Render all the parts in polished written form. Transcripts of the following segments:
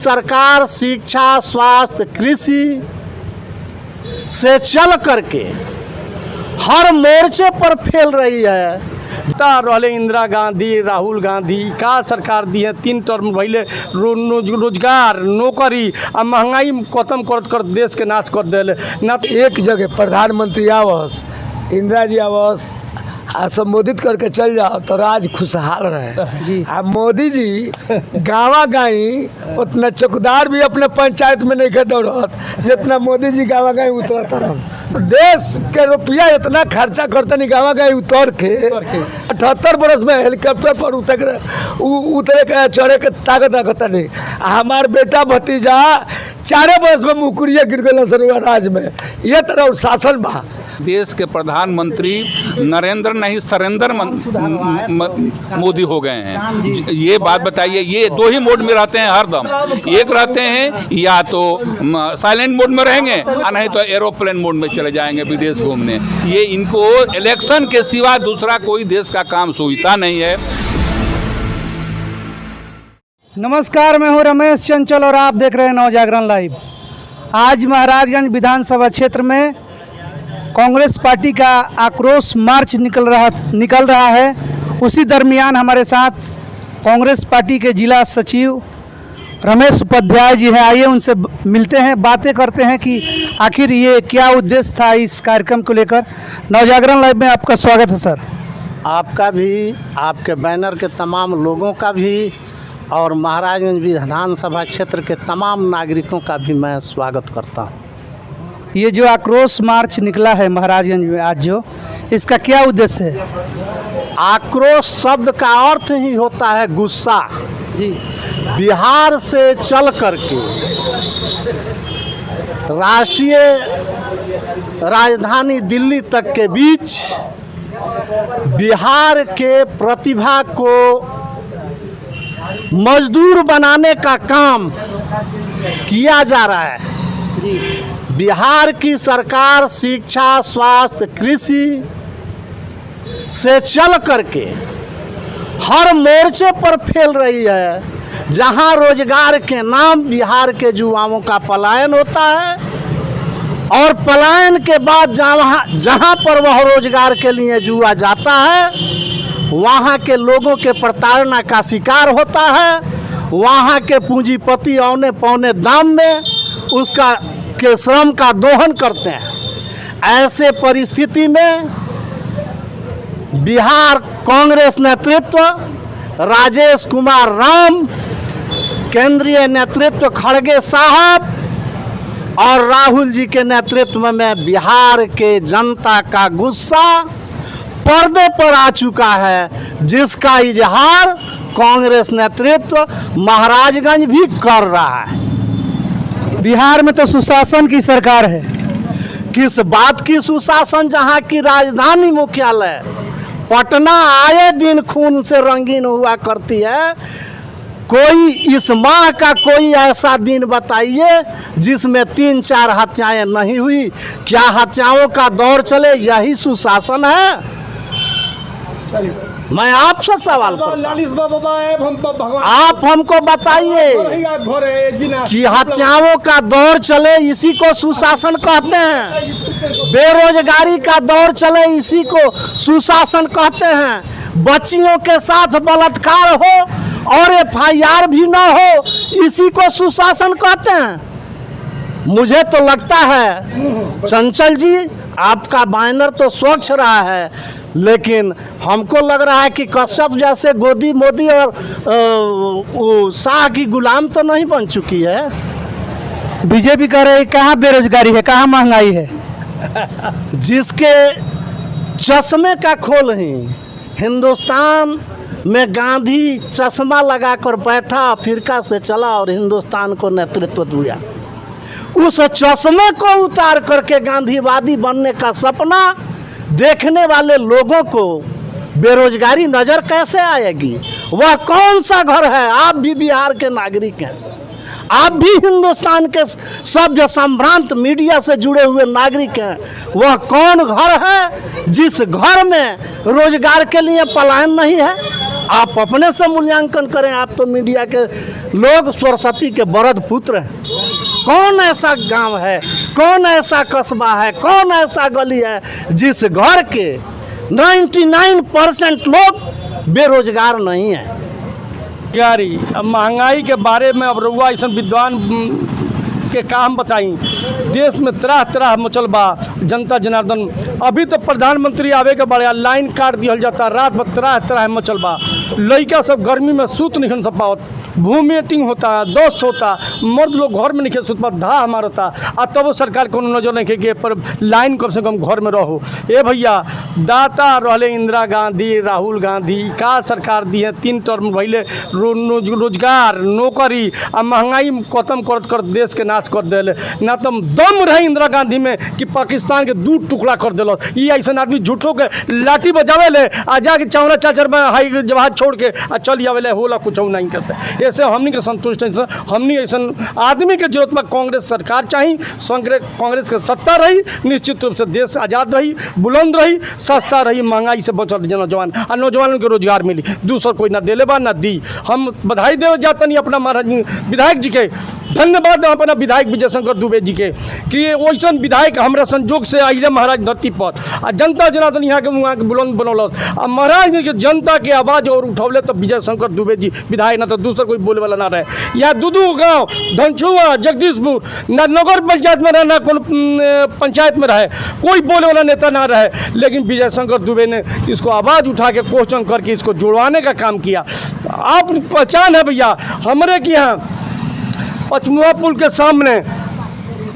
सरकार शिक्षा, स्वास्थ्य, कृषि से चल करके हर मोर्चे पर फेल रही है। रहले इंदिरा गांधी, राहुल गांधी का सरकार दी है 3 टर्म पहले रोजगार, नौकरी आ महंगाई खत्म कर देश के नाश कर दिले ना। एक जगह प्रधानमंत्री आवास, इंदिरा जी आवास संबोधित करके चल जाओ तो राज खुशहाल रहे। आ मोदी जी गाँव गाई उतना चौकीदार भी अपने पंचायत में नहीं दौड़त जितना मोदी जी गाँव गाई उतरता रह। देश के रुपया इतना खर्चा करते नहीं गाँव गाई उतर के 78 बरस में हेलीकॉप्टर पर उतरे के चढ़े के ताकत रखता नहीं। हमार बेटा भतीजा 4 बरस में मुकुरिया गिर गए राज में। ये तरह शासन बा। देश के प्रधानमंत्री नरेंद्र नहीं सरेंद्र मोदी हो गए हैं। ये बात बताइए, ये 2 ही मोड में रहते हैं हरदम। एक रहते हैं या तो साइलेंट मोड में रहेंगे और नहीं तो एरोप्लेन मोड में चले जाएंगे विदेश घूमने। ये इनको इलेक्शन के सिवा दूसरा कोई देश का काम सूझता नहीं है। नमस्कार, मैं हूं रमेश चंचल और आप देख रहे हैं नवजागरण लाइव। आज महाराजगंज विधानसभा क्षेत्र में कांग्रेस पार्टी का आक्रोश मार्च निकल रहा है। उसी दरमियान हमारे साथ कांग्रेस पार्टी के जिला सचिव रमेश उपाध्याय जी हैं। आइए उनसे मिलते हैं, बातें करते हैं कि आखिर ये क्या उद्देश्य था इस कार्यक्रम को लेकर। नवजागरण लाइव में आपका स्वागत है सर। आपका भी, आपके बैनर के तमाम लोगों का भी और महाराजगंज विधानसभा क्षेत्र के तमाम नागरिकों का भी मैं स्वागत करता हूँ। ये जो आक्रोश मार्च निकला है महाराजगंज में आज, जो इसका क्या उद्देश्य है? आक्रोश शब्द का अर्थ ही होता है गुस्सा। जी। बिहार से चल करके राष्ट्रीय राजधानी दिल्ली तक के बीच बिहार के प्रतिभा को मजदूर बनाने का काम किया जा रहा है। बिहार की सरकार शिक्षा, स्वास्थ्य, कृषि से चल करके हर मोर्चे पर फेल रही है। जहां रोजगार के नाम बिहार के युवाओं का पलायन होता है और पलायन के बाद जहां पर वह रोजगार के लिए युवा जाता है वहाँ के लोगों के प्रताड़ना का शिकार होता है। वहाँ के पूंजीपति औने पौने दाम में उसका के श्रम का दोहन करते हैं। ऐसे परिस्थिति में बिहार कांग्रेस नेतृत्व, राजेश कुमार राम, केंद्रीय नेतृत्व खड़गे साहब और राहुल जी के नेतृत्व में बिहार के जनता का गुस्सा पर्दे पर आ चुका है, जिसका इजहार कांग्रेस नेतृत्व महाराजगंज भी कर रहा है। बिहार में तो सुशासन की सरकार है। किस बात की सुशासन, जहां की राजधानी मुख्यालय पटना आए दिन खून से रंगीन हुआ करती है। कोई इस माह का कोई ऐसा दिन बताइए जिसमें 3-4 हत्याएं नहीं हुई। क्या हत्याओं का दौर चले, यही सुशासन है? मैं आपसे सवाल आप हमको बताइए कि हत्याओं का दौर चले इसी को सुशासन कहते हैं? बेरोजगारी का दौर चले इसी को सुशासन कहते हैं? बच्चियों के साथ बलात्कार हो और FIR भी ना हो इसी को सुशासन कहते हैं? मुझे तो लगता है चंचल जी, आपका बैनर तो स्वच्छ रहा है, लेकिन हमको लग रहा है कि कश्यप जैसे गोदी मोदी और शाह की गुलाम तो नहीं बन चुकी है। बीजेपी कह रही है कहाँ बेरोजगारी है, कहाँ महंगाई है। जिसके चश्मे का खोल ही हिंदुस्तान में गांधी चश्मा लगाकर बैठा, अफ्रीका से चला और हिंदुस्तान को नेतृत्व दिया। उस चश्मे को उतार करके गांधीवादी बनने का सपना देखने वाले लोगों को बेरोजगारी नजर कैसे आएगी? वह कौन सा घर है? आप भी बिहार के नागरिक हैं, आप भी हिंदुस्तान के सभ्य संभ्रांत मीडिया से जुड़े हुए नागरिक हैं। वह कौन घर है जिस घर में रोजगार के लिए पलायन नहीं है? आप अपने से मूल्यांकन करें। आप तो मीडिया के लोग सरस्वती के वरद पुत्र हैं। कौन ऐसा गांव है, कौन ऐसा कस्बा है, कौन ऐसा गली है जिस घर के 99% लोग बेरोजगार नहीं है। यारी अब महंगाई के बारे में अब रउआ ऐसा विद्वान के काम बताई। देश में तरह तरह मचल बा, जनता जनार्दन अभी तो प्रधानमंत्री आवे के बड़े लाइन काट दिया जाता, रात भर तरह तरह मचल बा। लड़का सब गर्मी में सूत नहीं सब पाओ, भूमि मीटिंग होता, दोस्त होता, मर्द लोग घर में नहीं सुत पा, धा मारता आ तब वो सरकार को नजर नहीं के पर लाइन कम से कम घर में रहो। ए भैया दाता रहले इंदिरा गांधी, राहुल गांधी का सरकार दी है 3 टर्म भैले रोजगार नौकरी आ महंगाई खत्म कर देश के नाश कर दिले। ना तो दम रहे इंदिरा गांधी में कि पाकिस्तान के 2 टुकड़ा कर दिल। ये ऐसा आदमी झूठों के लाठी बजावे ले आ जाके चौरा चाचर में हाई जहाज छोड़ के आ चल आवे होला कुछ नहीं कैसे। ऐसे हमनी के संतुष्ट है। हमनी ऐसा आदमी के जरूरत में कांग्रेस सरकार चाहिए, कांग्रेस के सत्ता रही, निश्चित रूप से देश आज़ाद रही, बुलंद रही, सस्ता रही, महंगाई से बचल नौजवान और नौजवानों को रोजगार मिली। दूसर कोई ना दिले बा ना दी। हम बधाई दे जाते नहीं अपना महाराज विधायक जी के, धन्यवाद अपना विधायक विजय शंकर दुबे जी के कि वैसा विधायक हमारा संजोग से आइले महाराज धरती पर आ जनता जनार्दन यहाँ के वहाँ के बुलंद बनौलत आ महाराज के जनता के आवाज़ और उठौले तो विजय शंकर दुबे जी विधायक, ना तो दूसरा कोई बोले वाला ना रहे। यहाँ दूधू गाँव, धनछुआ, जगदीशपुर ना नगर पंचायत में रहे, ना कोनो पंचायत में रहे, कोई बोले वाला नेता ना रहे, लेकिन विजय शंकर दुबे ने इसको आवाज़ उठा के क्वेश्चन करके इसको जुड़वाने का काम किया। आप पहचान है भैया हमारे के यहाँ पचमुआ पुल के सामने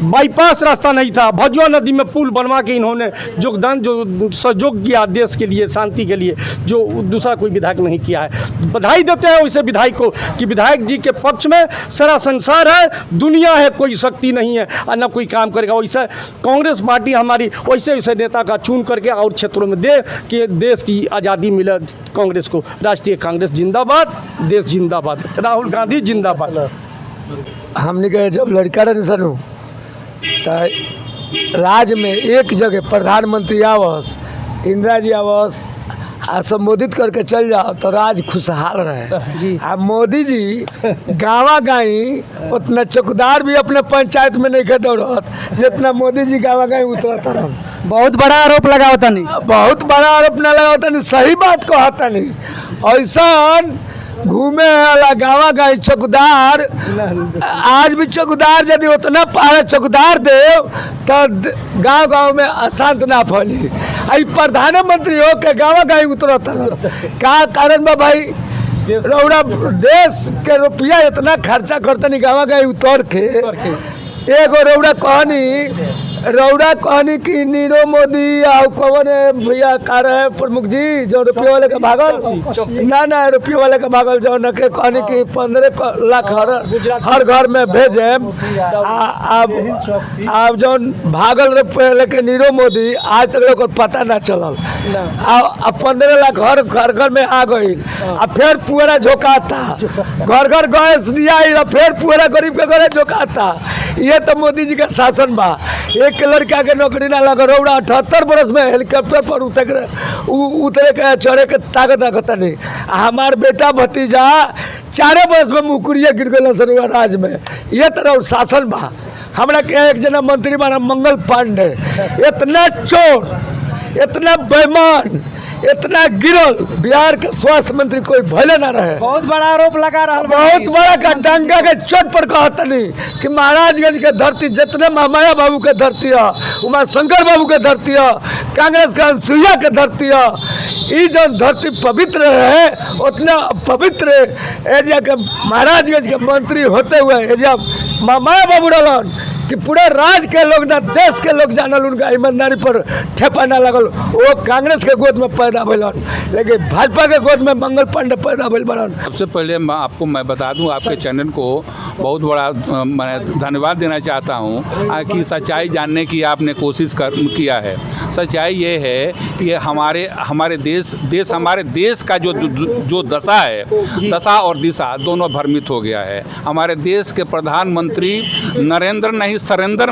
बाईपास रास्ता नहीं था, भजुआ नदी में पुल बनवा के इन्होंने योगदान जो सहयोग किया देश के लिए, शांति के लिए, जो दूसरा कोई विधायक नहीं किया है। बधाई देते हैं वैसे विधायक को कि विधायक जी के पक्ष में सारा संसार है, दुनिया है, कोई शक्ति नहीं है और न कोई काम करेगा। वैसे कांग्रेस पार्टी हमारी वैसे वैसे नेता का चुन करके और क्षेत्रों में दे कि देश की आज़ादी मिले कांग्रेस को। राष्ट्रीय कांग्रेस जिंदाबाद, देश जिंदाबाद, राहुल गांधी जिंदाबाद। हमने कहे जब लड़का रहे सनू तो राज्य में एक जगह प्रधानमंत्री आवास, इंदिरा जी आवास संबोधित करके चल जाओ तो राज खुशहाल रहे। आ मोदी जी गाँव गाई उतना चौकीदार भी अपने पंचायत में नहीं दौड़त जितना मोदी जी गाँव गाई उतरता रहा। बहुत बड़ा आरोप लगावता नहीं, बहुत बड़ा आरोप न लगावता नहीं, सही बात कहता नहीं। ऐसा घूमे वाला गाँव गाई चौकीदार, आज भी चौकीदार यदि उतना पारा चौकीदार दे तो गांव गांव में अशांत ना फैली। आई प्रधानमंत्री हो के गाँव गाई उतरत का कारण बा भाई? रौड़ा देश के रुपया इतना खर्चा करते नहीं गाँव गाई उतर के। एगो रौड़ा कहनी कि नीरो मोदी आओ कौन भैया का रहे प्रमुख जी जो रुपये वाले का भागल ना रुपये वाले का भागल जो न के कहनी कि 15 लाख हर घर में भेजे। अब जो भागल रुपये लेके नीरो मोदी आज तक लोग पता ना चलल। अब 15 लाख हर घर में आ गई। अब फिर पूरा झोंकाता, घर गैस दिया, फिर पूरा गरीब के घरे झोंकाता। ये तो मोदी जी का शासन बा। एक लड़का के नौकरी ना लगा, रौड़ा 78 बरस में हेलीकॉप्टर पर उतरे के चढ़े के ताकत रखता नहीं। हमार बेटा भतीजा 4 बरस में मुकुरिया गिर गए सरुआ राज में। ये तरह शासन बा। हमरा के एक जना मंत्री बना मंगल पांडे, इतना चोर, इतना बेईमान, इतना गिरल, बिहार के स्वास्थ्य मंत्री कोई भले ना रहे। बहुत बड़ा आरोप लगा रहा, बहुत बड़ा का डंगा के चोट पर कहता नहीं कि महाराजगंज के धरती जितने महामाया बाबू के धरती है, उमा शंकर बाबू के धरती है, कांग्रेस का अनसुईया के धरती है। ये जो धरती पवित्र है उतना पवित्र एरिया के महाराजगंज के मंत्री होते हुए एरिया महामाया बाबू रहलन कि पूरे राज्य के लोग ना देश के लोग जानल, उनका ईमानदारी पर ठेपा ना लगल। वो कांग्रेस के गोद में पैदा भलन, लेकिन भाजपा के गोद में मंगल पांडे पैदा भल बनन। सबसे पहले मैं बता दूं आपके चैनल को बहुत बड़ा मैं धन्यवाद देना चाहता हूं कि सच्चाई जानने की आपने कोशिश किया है। सच्चाई ये है कि हमारे देश का जो दशा है, दशा और दिशा दोनों भ्रमित हो गया है। हमारे देश के प्रधानमंत्री नरेंद्र नहीं नहीं सरेंदर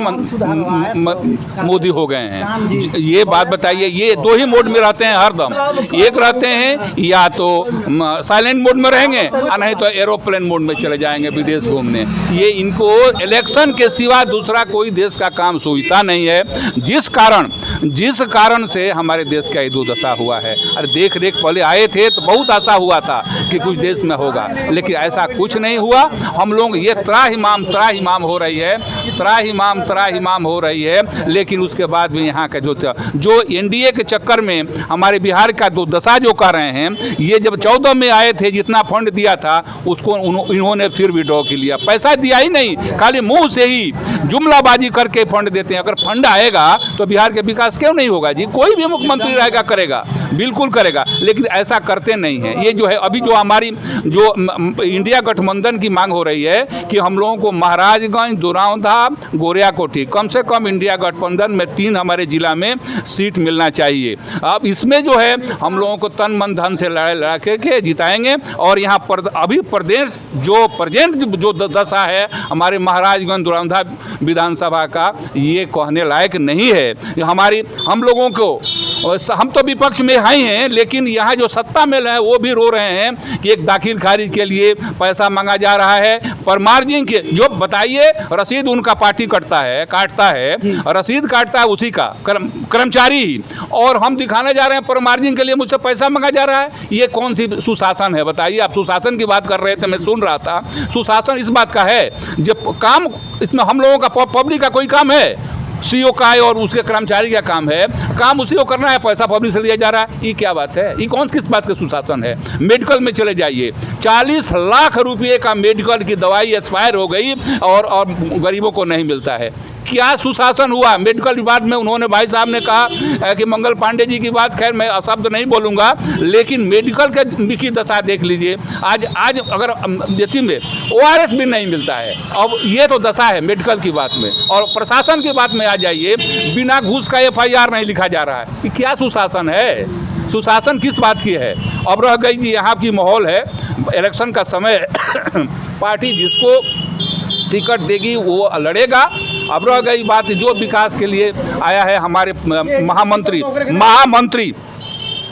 मोदी हो गए हैं। ये बात बताइए, ये दो ही मोड में रहते हैं हरदम। एक रहते हैं या तो साइलेंट मोड में रहेंगे और नहीं तो एरोप्लेन मोड में चले जाएंगे विदेश घूमने। ये इनको इलेक्शन के सिवा दूसरा कोई देश का काम सूझता नहीं है, जिस कारण से हमारे देश का ये दुर्दशा हुआ है। अरे देख रेख पहले आए थे तो बहुत आशा हुआ था कि कुछ देश में होगा, लेकिन ऐसा कुछ नहीं हुआ। हम लोग ये त्राहिमाम हो रही है, त्राहिमाम हो रही है। लेकिन उसके बाद भी यहाँ का जो एनडीए के चक्कर में हमारे बिहार का दुर्दशा जो कह रहे हैं, ये जब 14 में आए थे जितना फंड दिया था उसको इन्होंने फिर विड्रॉ कर लिया। पैसा दिया ही नहीं, खाली मुंह से ही जुमलाबाजी करके फंड देते हैं। अगर फंड आएगा तो बिहार के विकास क्यों नहीं होगा जी? कोई भी मुख्यमंत्री रहेगा करेगा, बिल्कुल करेगा, लेकिन ऐसा करते नहीं है। ये जो है अभी जो हमारी जो इंडिया गठबंधन की मांग हो रही है कि हम लोगों को महाराजगंज, दुरांधा, गोरियाकोठी, कम से कम इंडिया गठबंधन में 3 हमारे जिला में सीट मिलना चाहिए। अब इसमें जो है हम लोगों को तन मन धन से लड़ा के जिताएंगे। और यहाँ पर अभी प्रेजेंट जो दशा है हमारे महाराजगंज दुरांधा विधानसभा का, ये कहने लायक नहीं है। हम लोगों को, हम तो विपक्ष में हैं, लेकिन यहाँ जो सत्ता में है वो भी रो रहे हैं कि एक दाखिल खारिज के लिए पैसा मांगा जा रहा है। पर मार्जिन के जो बताइए, रसीद उनका पार्टी काटता है, रसीद काटता है उसी का कर्मचारी ही, और हम दिखाने जा रहे हैं पर मार्जिन के लिए मुझसे पैसा मांगा जा रहा है। ये कौन सी सुशासन है बताइए? आप सुशासन की बात कर रहे थे, मैं सुन रहा था। सुशासन इस बात का है जब काम, इसमें हम लोगों का पब्लिक का कोई काम है? सीईओ का है और उसके कर्मचारी का काम है, काम उसी को करना है, पैसा पब्लिक से लिया जा रहा है। ये क्या बात है? ये कौन किस बात का सुशासन है? मेडिकल में चले जाइए, 40 लाख रुपये का मेडिकल की दवाई एक्सपायर हो गई और गरीबों को नहीं मिलता है। क्या सुशासन हुआ? मेडिकल विभाग में उन्होंने, भाई साहब ने कहा कि मंगल पांडे जी की बात, खैर मैं शब्द नहीं बोलूँगा, लेकिन मेडिकल की दशा देख लीजिए। आज अगर जैसी में ORS भी नहीं मिलता है। अब ये तो दशा है मेडिकल की बात में। और प्रशासन की बात में आ जाइए, बिना घूस का FIR नहीं लिखा जा रहा है। ये क्या सुशासन है? सुशासन किस बात की है? अब रह गई जी यहाँ की माहौल है, इलेक्शन का समय पार्टी जिसको टिकट देगी वो लड़ेगा। अब रह गई बात जो विकास के लिए आया है हमारे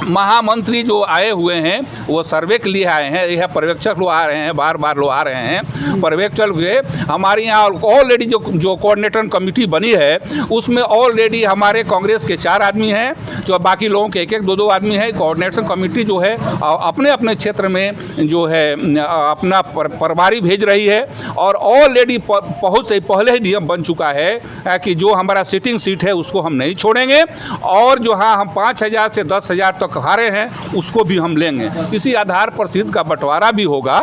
महामंत्री जो आए हुए हैं वो सर्वे के लिए आए हैं। यह पर्यवेक्षक लोग आ रहे हैं, बार लोग आ रहे हैं पर्यवेक्षक हुए। हमारे यहाँ ऑलरेडी जो कोऑर्डिनेटर कमेटी बनी है उसमें ऑलरेडी हमारे कांग्रेस के 4 आदमी हैं, जो बाकी लोगों के 1-1, 2-2 आदमी हैं। कोऑर्डिनेशन कमेटी जो है अपने अपने क्षेत्र में जो है अपना प्रभारी भेज रही है। और ऑलरेडी बहुत से पहले ही नियम बन चुका है कि जो हमारा सिटिंग सीट है उसको हम नहीं छोड़ेंगे, और जो हम 5,000 से 10,000 तक हारे हैं उसको भी हम लेंगे। इसी आधार पर सीट का बंटवारा भी होगा।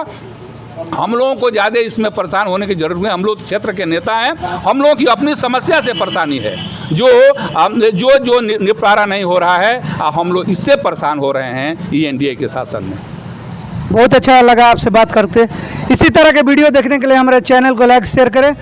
हम लोगों को ज़्यादा इसमें परेशान होने की जरूरत नहीं। हम लोग क्षेत्र के नेता हैं, हम लोगों की अपनी समस्या से परेशानी है, जो निपटारा नहीं हो रहा है। हम लोग इससे परेशान हो रहे हैं ये एनडीए के शासन में। बहुत अच्छा लगा आपसे बात करते। इसी तरह के वीडियो देखने के लिए हमारे चैनल को लाइक शेयर करें।